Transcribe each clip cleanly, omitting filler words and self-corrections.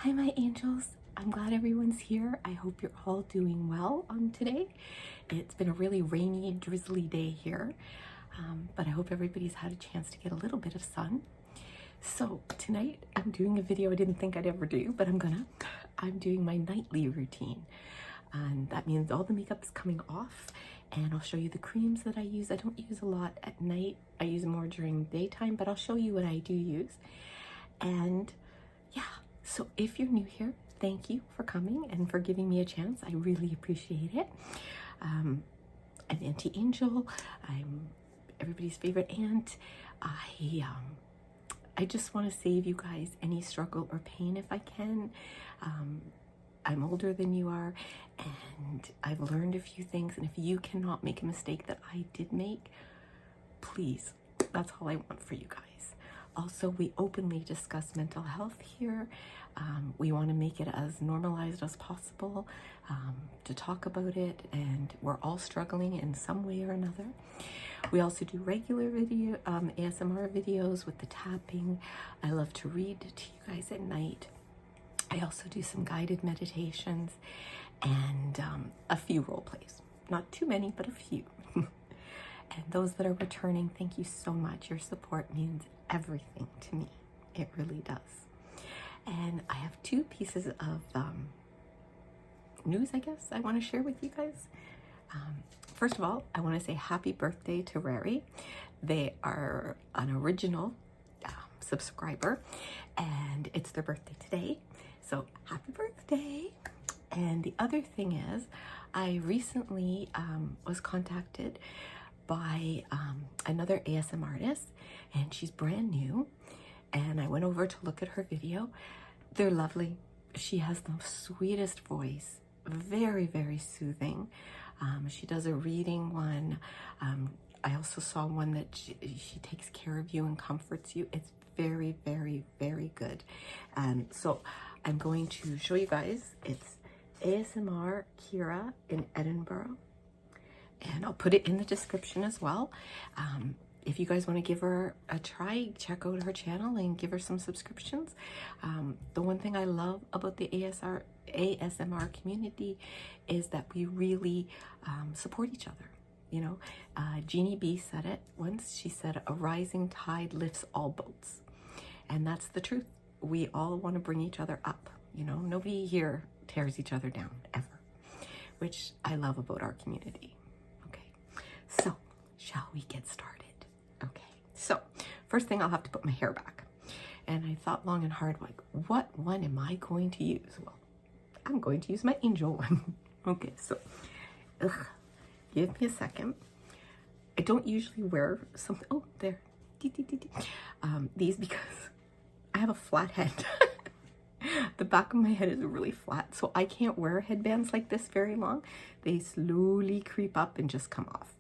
Hi, my angels. I'm glad everyone's here. I hope you're all doing well on today. It's been a really rainy, drizzly day here, but I hope everybody's had a chance to get a little bit of sun. So tonight I'm doing a video I didn't think I'd ever do, but I'm doing my nightly routine. And that means all the makeup's coming off, and I'll show you the creams that I use. I don't use a lot at night. I use more during daytime, but I'll show you what I do use. And yeah, so if you're new here, thank you for coming and for giving me a chance. I really appreciate it. I'm Auntie Angel. I'm everybody's favorite aunt. I just want to save you guys any struggle or pain if I can. I'm older than you are, and I've learned a few things, and if you cannot make a mistake that I did make, please, that's all I want for you guys. Also, we openly discuss mental health here. We want to make it as normalized as possible to talk about it, and we're all struggling in some way or another. We also do regular video, ASMR videos with the tapping. I love to read to you guys at night. I also do some guided meditations and a few role plays. Not too many, but a few. And those that are returning, thank you so much. Your support means everything to me. It really does. And I have two pieces of news, I guess, I want to share with you guys. First of all, I want to say happy birthday to Rary. They are an original subscriber, and it's their birthday today. So happy birthday. And the other thing is, I recently was contacted by another ASMR artist, and she's brand new, and I went over to look at her video. They're lovely. She has the sweetest voice, very, very soothing. She does a reading one. I also saw one that she takes care of you and comforts you. It's very, very, very good. And so I'm going to show you guys. It's ASMR Kira in Edinburgh, and I'll put it in the description as well. If you guys want to give her a try, check out her channel and give her some subscriptions. The one thing I love about the ASMR community is that we really support each other. You know, Jeannie B said it once. She said, "A rising tide lifts all boats." And that's the truth. We all want to bring each other up. You know, nobody here tears each other down, ever. Which I love about our community. Okay, so shall we get started? Okay, so first thing, I'll have to put my hair back. And I thought long and hard, like, what one am I going to use? Well, I'm going to use my angel one. Okay, so give me a second. I don't usually wear something. Oh, there. These because I have a flat head. The back of my head is really flat, so I can't wear headbands like this very long. They slowly creep up and just come off.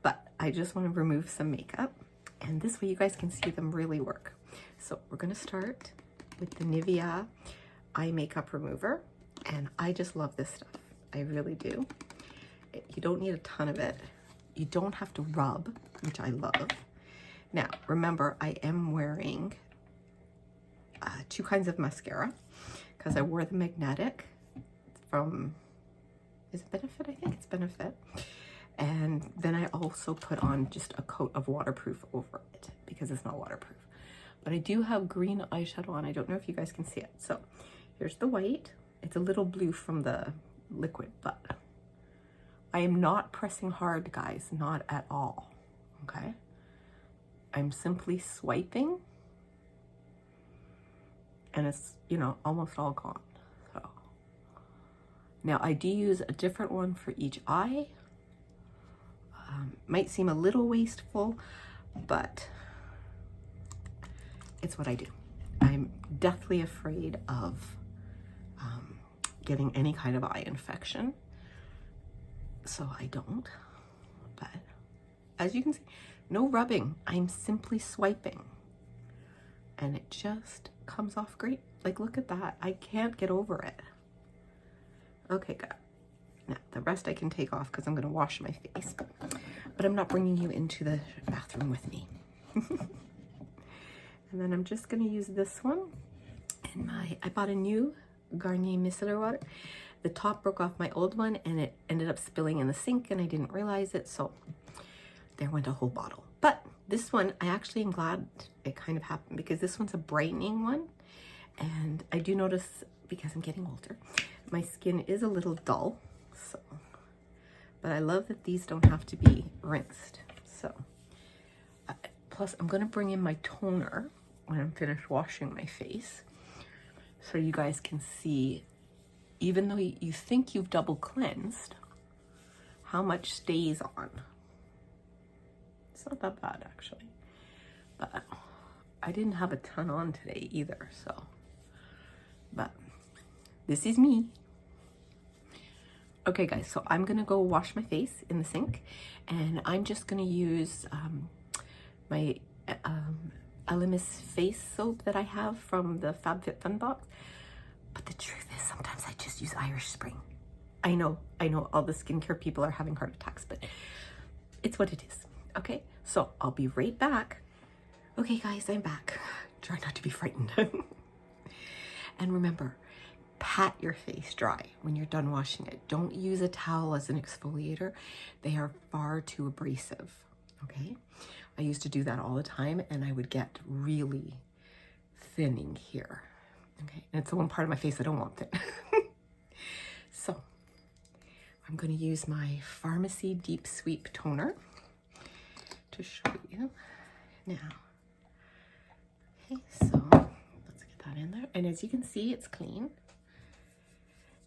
But I just want to remove some makeup, and this way you guys can see them really work. So we're going to start with the Nivea eye makeup remover, and I just love this stuff. I really do. You don't need a ton of it. You don't have to rub, which I love. Now, remember, I am wearing two kinds of mascara because I wore the magnetic from, is it Benefit? I think it's Benefit. And then I also put on just a coat of waterproof over it because it's not waterproof. But I do have green eyeshadow on. I don't know if you guys can see it. So here's the white. It's a little blue from the liquid, but I am not pressing hard, guys, not at all, okay? I'm simply swiping, and it's, you know, almost all gone. So now I do use a different one for each eye. Might seem a little wasteful, but it's what I do. I'm deathly afraid of getting any kind of eye infection, so I don't. But as you can see, no rubbing. I'm simply swiping, and it just comes off great. Like, look at that. I can't get over it. Okay, good. Now, the rest I can take off because I'm going to wash my face. But I'm not bringing you into the bathroom with me. And then I'm just going to use this one. And I bought a new Garnier micellar water. The top broke off my old one and it ended up spilling in the sink and I didn't realize it, so there went a whole bottle. But this one, I actually am glad it kind of happened because this one's a brightening one. And I do notice, because I'm getting older, my skin is a little dull, so, but I love that these don't have to be rinsed. So, plus I'm gonna bring in my toner when I'm finished washing my face, so you guys can see, even though you think you've double cleansed, how much stays on. It's not that bad actually, but I didn't have a ton on today either, so, but this is me. Okay guys, so I'm gonna go wash my face in the sink, and I'm just gonna use my Elemis face soap that I have from the FabFitFun box. But the truth is, sometimes I just use Irish Spring. I know all the skincare people are having heart attacks, but it's what it is. Okay, so I'll be right back. Okay guys, I'm back. Try not to be frightened. And remember, pat your face dry when you're done washing it. Don't use a towel as an exfoliator. They are far too abrasive, okay? I used to do that all the time and I would get really thinning here, okay? And it's the one part of my face I don't want thin. So I'm going to use my Pharmacy Deep Sweep Toner to show you now. Okay, so let's get that in there. And as you can see, it's clean.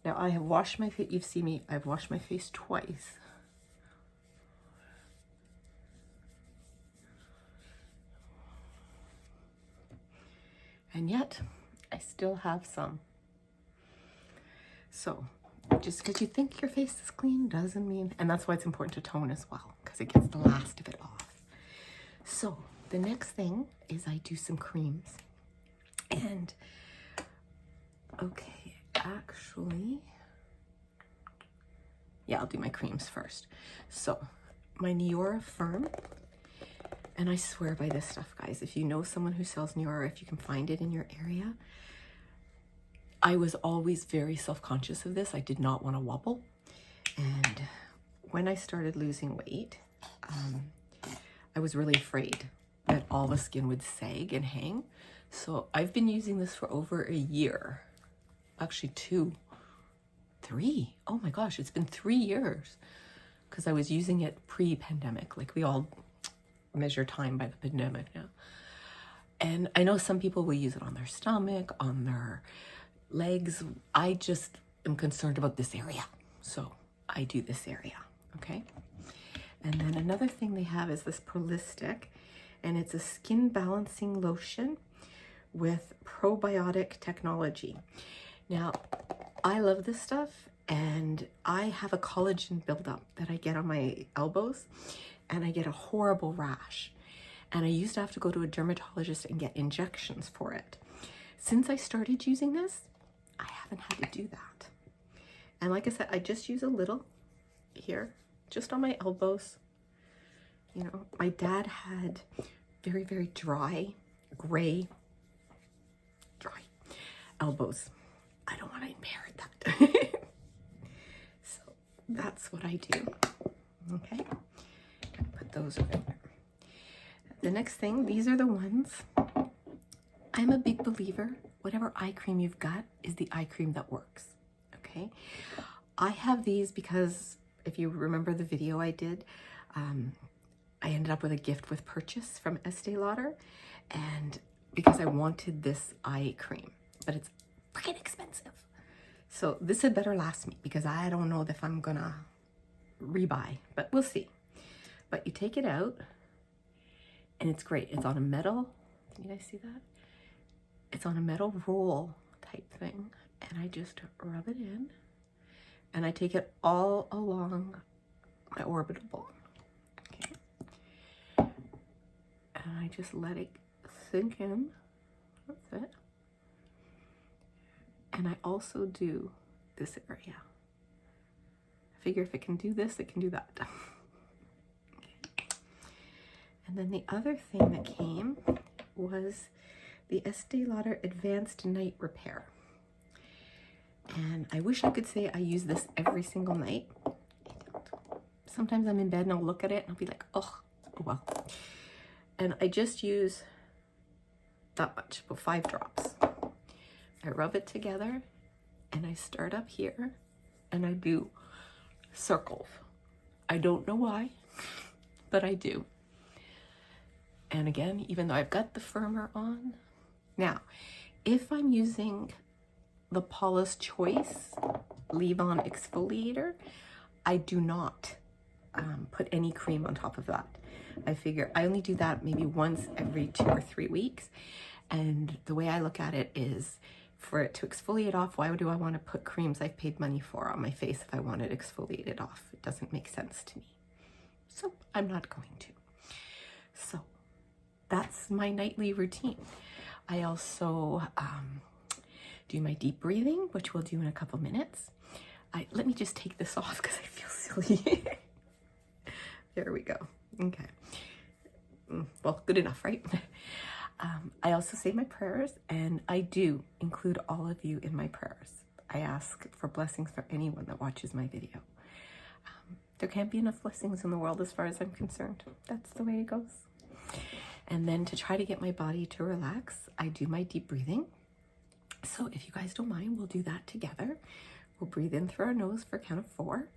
Now I have washed my face. You've seen me, I've washed my face twice. And yet I still have some. So just because you think your face is clean doesn't mean, and that's why it's important to tone as well, because it gets the last of it off. So the next thing is I do some creams. And okay, actually, yeah, I'll do my creams first. So my Neora Firm, and I swear by this stuff, guys. If you know someone who sells Neora, if you can find it in your area. I was always very self-conscious of this. I did not want to wobble. And when I started losing weight, I was really afraid that all the skin would sag and hang. So I've been using this for over a year. Actually 2, 3. Oh my gosh, it's been 3 years. Because I was using it pre-pandemic. Like we all measure time by the pandemic now. And I know some people will use it on their stomach, on their legs. I just am concerned about this area. So I do this area, okay? And then another thing they have is this Prolistic, and it's a skin balancing lotion with probiotic technology. Now, I love this stuff, and I have a collagen buildup that I get on my elbows, and I get a horrible rash. And I used to have to go to a dermatologist and get injections for it. Since I started using this, I haven't had to do that. And like I said, I just use a little here, just on my elbows. You know, my dad had very, very dry, gray, dry elbows. I don't want to inherit that. So that's what I do. Okay, put those over there. The next thing, these are the ones. I'm a big believer, whatever eye cream you've got is the eye cream that works, okay? I have these because, if you remember the video I did, I ended up with a gift with purchase from Estee Lauder, and because I wanted this eye cream, but it's freaking expensive. So this had better last me, because I don't know if I'm gonna rebuy, but we'll see. But you take it out, and it's great. It's on a metal, can you guys see that? It's on a metal roll type thing, and I just rub it in, and I take it all along my orbital bone, okay? And I just let it sink in, that's it. And I also do this area. I figure if it can do this, it can do that. And then the other thing that came was the Estee Lauder Advanced Night Repair. And I wish I could say I use this every single night. I don't. Sometimes I'm in bed and I'll look at it and I'll be like, oh well. And I just use that much, about 5 drops. I rub it together and I start up here and I do circles. I don't know why, but I do. And again, even though I've got the firmer on. Now, if I'm using the Paula's Choice leave-on exfoliator, I do not put any cream on top of that. I figure I only do that maybe once every 2 or 3 weeks. And the way I look at it is, for it to exfoliate off, why do I want to put creams I've paid money for on my face if I want it exfoliated off? It doesn't make sense to me. So I'm not going to. So that's my nightly routine. I also do my deep breathing, which we'll do in a couple minutes. Let me just take this off because I feel silly. There we go. Okay. Well, good enough, right? I also say my prayers, and I do include all of you in my prayers. I ask for blessings for anyone that watches my video. There can't be enough blessings in the world as far as I'm concerned. That's the way it goes. And then to try to get my body to relax, I do my deep breathing. So if you guys don't mind, we'll do that together. We'll breathe in through our nose for a count of 4.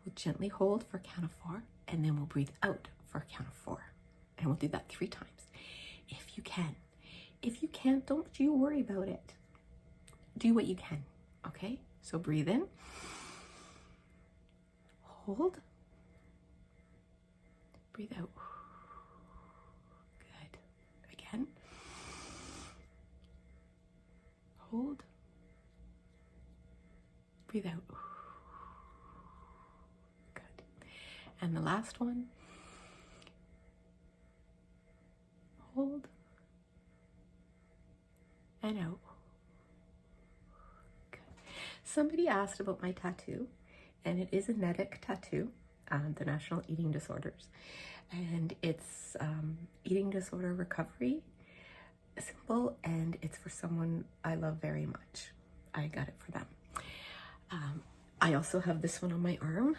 We'll gently hold for a count of 4, and then we'll breathe out for a count of 4. And we'll do that 3 times. If you can. If you can't, don't you worry about it. Do what you can, okay? So breathe in. Hold. Breathe out. Good. Again. Hold. Breathe out. Good. And the last one. Hold. And out. Good. Somebody asked about my tattoo, and it is a NEDIC tattoo, the National Eating Disorders. And it's eating disorder recovery symbol, and it's for someone I love very much. I got it for them. I also have this one on my arm.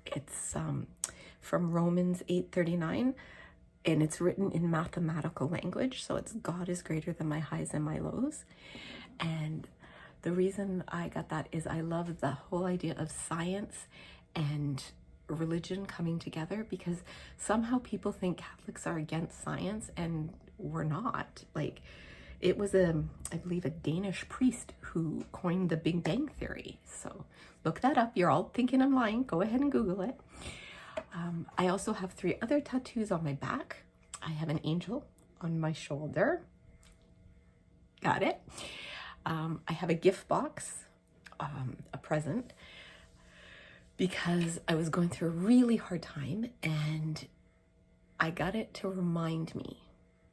It's from Romans 8:39, and it's written in mathematical language. So it's God is greater than my highs and my lows. And the reason I got that is I love the whole idea of science and religion coming together, because somehow people think Catholics are against science, and we're not. Like, it was I believe a Danish priest who coined the Big Bang Theory. So look that up. You're all thinking I'm lying. Go ahead and Google it. I also have 3 other tattoos on my back. I have an angel on my shoulder. Got it. I have a gift box, a present, because I was going through a really hard time, and I got it to remind me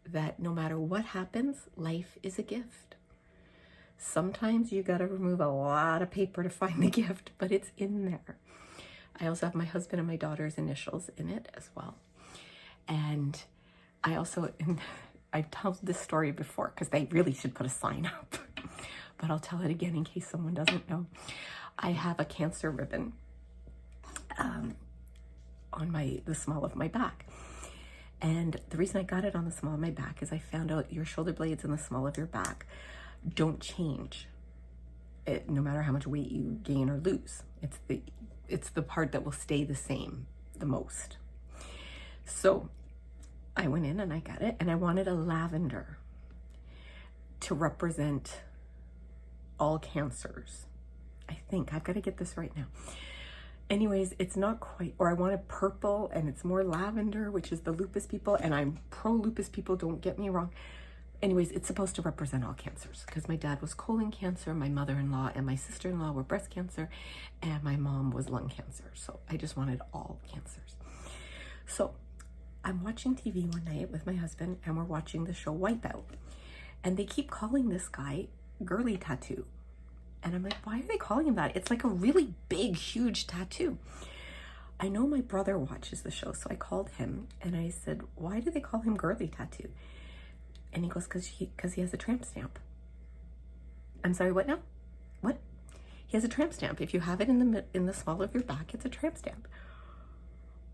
that no matter what happens, life is a gift. Sometimes you got to remove a lot of paper to find the gift, but it's in there. I also have my husband and my daughter's initials in it as well. And I also, I've told this story before because they really should put a sign up, but I'll tell it again in case someone doesn't know. I have a cancer ribbon on the small of my back. And the reason I got it on the small of my back is I found out your shoulder blades and the small of your back don't change no matter how much weight you gain or lose. It's the part that will stay the same the most. So I went in and I got it, and I wanted a lavender to represent all cancers. I think I've got to get this right now. Anyways, it's not quite, or I wanted purple, and it's more lavender, which is the lupus people, and I'm pro lupus people, don't get me wrong. Anyways, it's supposed to represent all cancers, because my dad was colon cancer, my mother-in-law and my sister-in-law were breast cancer, and my mom was lung cancer. So I just wanted all cancers. So I'm watching TV one night with my husband, and we're watching the show Wipeout, and they keep calling this guy Girly Tattoo. And I'm like, why are they calling him that? It's like a really big, huge tattoo. I know my brother watches the show, so I called him and I said, why do they call him Girly Tattoo? And he goes, because he has a tramp stamp. I'm sorry, what now? What? He has a tramp stamp. If you have it in the small of your back, it's a tramp stamp.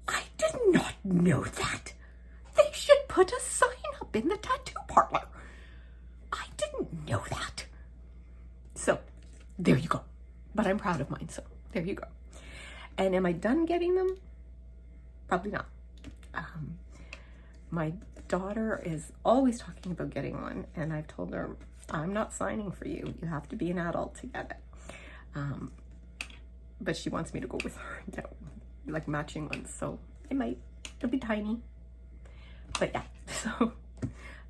I did not know that. They should put a sign up in the tattoo parlor. I didn't know that. So there you go. But I'm proud of mine, so there you go. And am I done getting them? Probably not. My daughter is always talking about getting one, and I've told her, I'm not signing for you. You have to be an adult to get it. But she wants me to go with her and get like matching ones, so I might. It'll be tiny. But yeah, so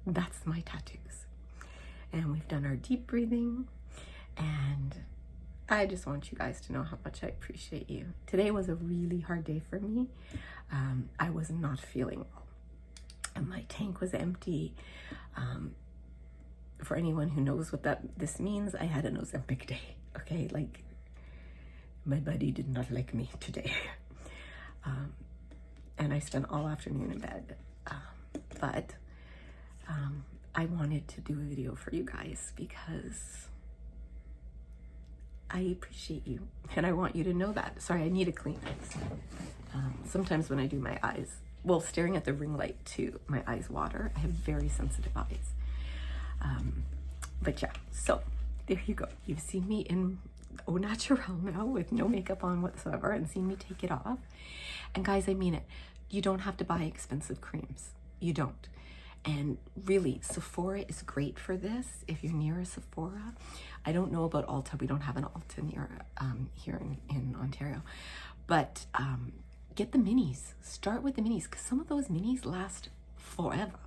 that's my tattoos. And we've done our deep breathing, and I just want you guys to know how much I appreciate you. Today was a really hard day for me. I was not feeling well, and my tank was empty. For anyone who knows what this means, I had an Ozempic day, okay? Like, my body did not like me today. And I spent all afternoon in bed. But I wanted to do a video for you guys because I appreciate you, and I want you to know that. Sorry, I need a Kleenex. Sometimes when I do my eyes, well, staring at the ring light too, my eyes water. I have very sensitive eyes. But yeah, so there you go. You've seen me in au naturel now with no makeup on whatsoever, and seen me take it off. And guys, I mean it. You don't have to buy expensive creams. You don't. And really, Sephora is great for this if you're near a Sephora. I don't know about Ulta. We don't have an Ulta near here in Ontario. But get the minis. Start with the minis, because some of those minis last forever.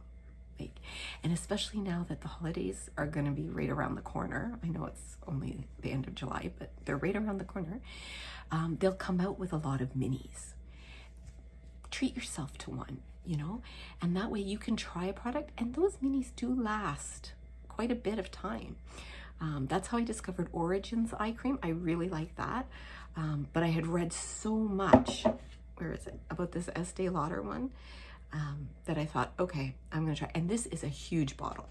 Like, and especially now that the holidays are going to be right around the corner. I know it's only the end of July, but they're right around the corner. They'll come out with a lot of minis. Treat yourself to one, you know, and that way you can try a product, and those minis do last quite a bit of time. That's how I discovered Origins eye cream. I really like that. But I had read so much, where is it, about this Estee Lauder one, that I thought, okay, I'm gonna try. And this is a huge bottle.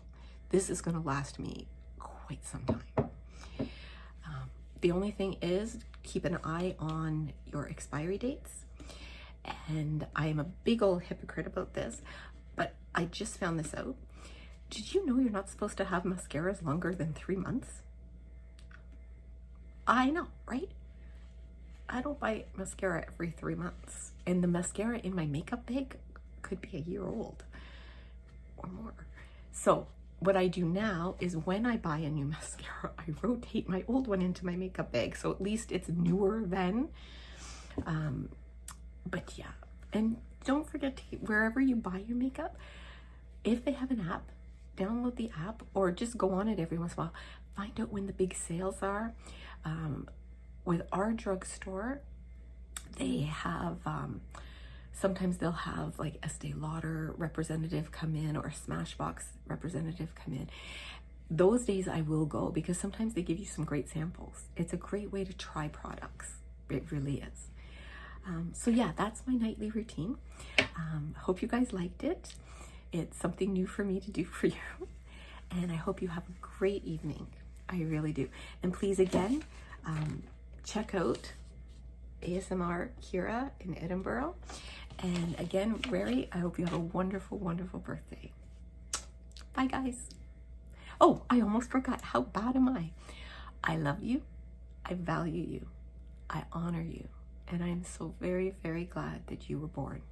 This is gonna last me quite some time. The only thing is, keep an eye on your expiry dates. And I am a big old hypocrite about this, but I just found this out. Did you know you're not supposed to have mascaras longer than 3 months? I know, right? I don't buy mascara every 3 months. And the mascara in my makeup bag could be a year old or more. So what I do now is when I buy a new mascara, I rotate my old one into my makeup bag. So at least it's newer then. But yeah, and don't forget to, wherever you buy your makeup, if they have an app, download the app, or just go on it every once in a while. Find out when the big sales are. With our drugstore, they have, sometimes they'll have like Estee Lauder representative come in, or Smashbox representative come in. Those days I will go, because sometimes they give you some great samples. It's a great way to try products. It really is. So yeah, that's my nightly routine. Hope you guys liked it. It's something new for me to do for you. And I hope you have a great evening. I really do. And please, again, check out ASMR Kira in Edinburgh. And again, Rary, I hope you have a wonderful, wonderful birthday. Bye, guys. Oh, I almost forgot. How bad am I? I love you. I value you. I honor you. And I am so very, very glad that you were born.